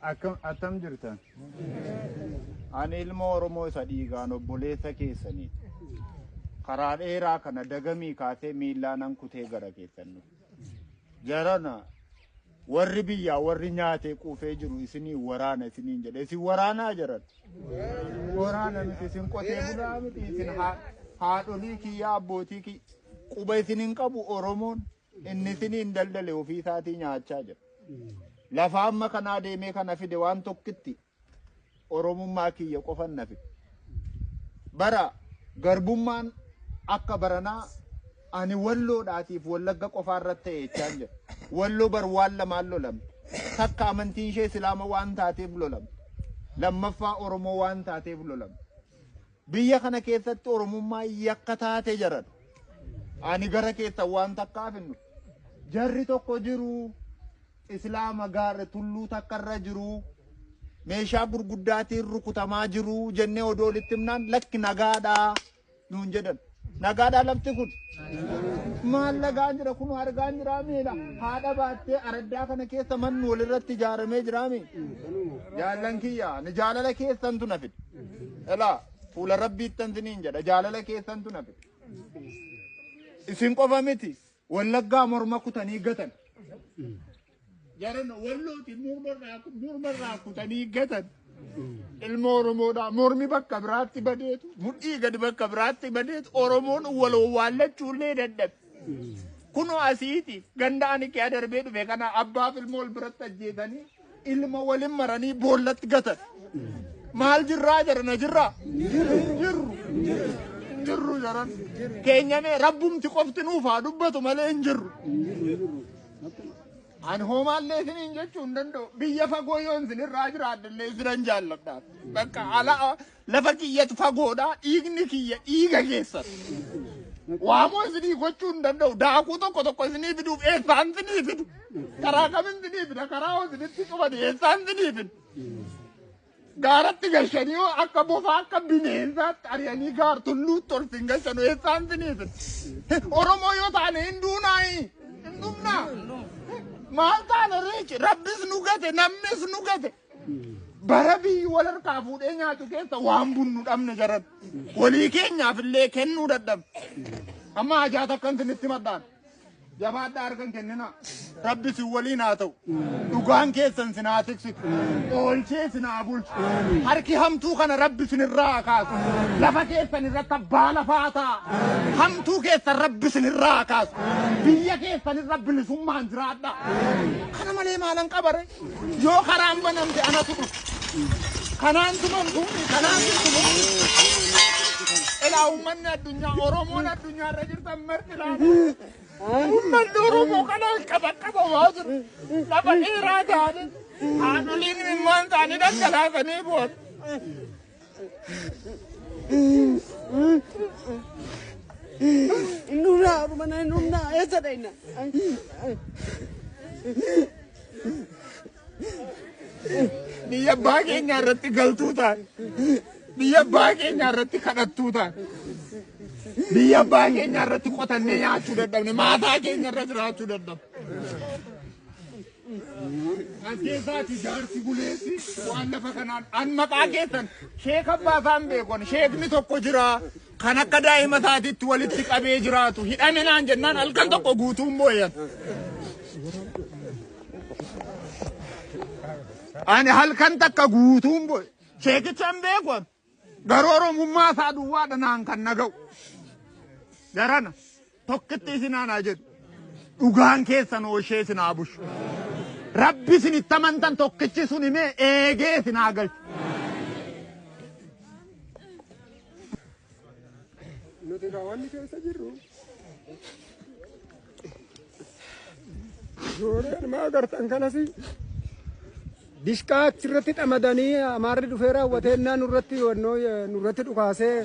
Attam jirtan. Ani ilma Oromoo isa dhiigaan obboleessa keessanii. Karaa dheeraa kana dagamii kaasee miillaan kutee gara keessan. Jarana warri biyyaa warri nyaatee quufee jiru isinii waraana isiniin jedhe isin waraanaa jiran. Waraana miti isin qotee bulaa miti isin haadholii kiyyaa abbootii kiyyaa quba isiniin qabu Oromoon inni isiniin daldale ofii isaatii nyaachaa jira. Lafa amma kanaa deemee kana fide waan tokkitti Oromummaa kiyya qofan na fide. Bara garbummaan akka baranaa ani walloodhaatiif wallagga qofaarratti ta'e jechaan jira. Walloo bar waan lamaan lolamte. Takka amantiin ishee Islaama waan taateef lolamte. Lammaffaa Oromoo waan taateef lolamte. Biyya kana keessatti Oromummaa yakka taate jiran. Ani gara keessa waan takkaaf hinnu. Jarri tokko jiru Islaama gaara tulluu takkarra jiru. Meeshaa gurguddaatiin rukutamaa jiru jennee odoo walitti himnaan lakki nagaadhaa nuun jedhan. Nagaadhaa lafti kun. Maal lagaan jira kun argaan jira miidha. Haadha baattee araddaa kana keessa manni walirratti ijaaramee jira miidha. Jaallan kiyyaa ni jaalala keessantu na fide. Elaa fuula rabbiittan siniin jedha jaalala keessantu na fide. Isin qofa miti wallaggaa morma kutanii gatan. Jaran wallooti mormarraa kutanii gatan. Ilma Oromoodhaa mormi bakka biraatti badeetu mudhii gadi bakka biraatti badeetu Oromoon waloo waallachuullee dadhabe. Kunoo asiiti ganda ani kee darbee dhufe kana abbaaf ilma wal biratti ajjeesanii ilma waliin maranii boollatti gatan. Maal jirraa jarana jirraa? Jirru jaran. Keenyamee rabbumti qofti nuuf haa dubbatu malee hin jirru. Ani hoomaallee isiniin jechuu hin danda'u. Biyya fagoo yoon isinirraa jiraadhallee isinan jaalladhaaf. Bakka ala lafa kiyyatu fagoodhaa dhiigni kiyya dhiiga keessan. Waamoo isinii gochuu hin danda'u. Daakuu tokko isinii fiduuf eessaan isinii fidu. Karaa kamiin isinii fida? Karaa isinitti qubate eessaan isinii fidu? Gaaratti galchanii yoo akka bofaa akka bineensaatti ari'anii gaar tulluutti ol sin galchanu eessaan isinii fidu? Oromoo yoo taane hin duunaayi. Hin dhumnaa. Maal taane reechi rabbis nu gate namnis nu gate. Bara biyyi wal harkaa fuudhee nyaatu keessa waan bunnu dhabne jaran. Walii keenyaaf illee kennuu dadhabne. Amma ajaata akkan isinitti maddaan. Jabaadhaa harkan kennina. Rabbis waliin haa ta'u. Dhugaan keessan sin haa tiksitu. Oolchee sin haa bulchu. Harki hamtuu kana rabbi sinirraa haa kaasu. Lafa keessan irratti abbaa lafaa ta'a. Hamtuu keessan rabbi sinirraa haa kaasu. Biyya keessan irra bilisummaan jiraadha. Kana malee maalan qabare? Yoo karaan banamte anatu dhufu. Kanaan tumamtuuni kanaan tumamtuuni. Ilaa uummanni addunyaa Oromoon addunyaarra jirtan marti laata. Uummanni Oromoo kana qaba waa jiru. Lafa dheeraa taane haadholiin imimmaan isaanii dhangalaasanii booda. Nura mana nuna esa daina. Biyya abbaa keenya irratti galtuu taate. Biyya abbaa keenya irratti kadhattuu taate. Biyya abbaa keenya irratti qotannee nyaachuu dadhabne maataa keenya irra jiraachuu dadhabne. Askeessaati jaarsi buleessi waan lafa kanaan an maqaa keessan sheek abbaasaan beekon sheekni tokko jira kan akka daa'ima isaatiitti walitti qabee jiraatu hidhame naan jennaan halkan tokko guutuun booyan. Ani halkan takka guutuun booy sheekichaan beekon garuu Oromummaa isaa duwwaadha naan kan naga'u. Jarana tokkitti isinaan haa jedhu dhugaan keessan ooshee isin haa bushu. Rabbi isinitti amantan tokkichi sun himee eegee isin haa galchu. Nuti raawwanni keessa jirru. Suuraan maa agartan kanasi dishqaa achirratti xamadanii amaarri dhufee raawwateennaa nurratti dhukaasee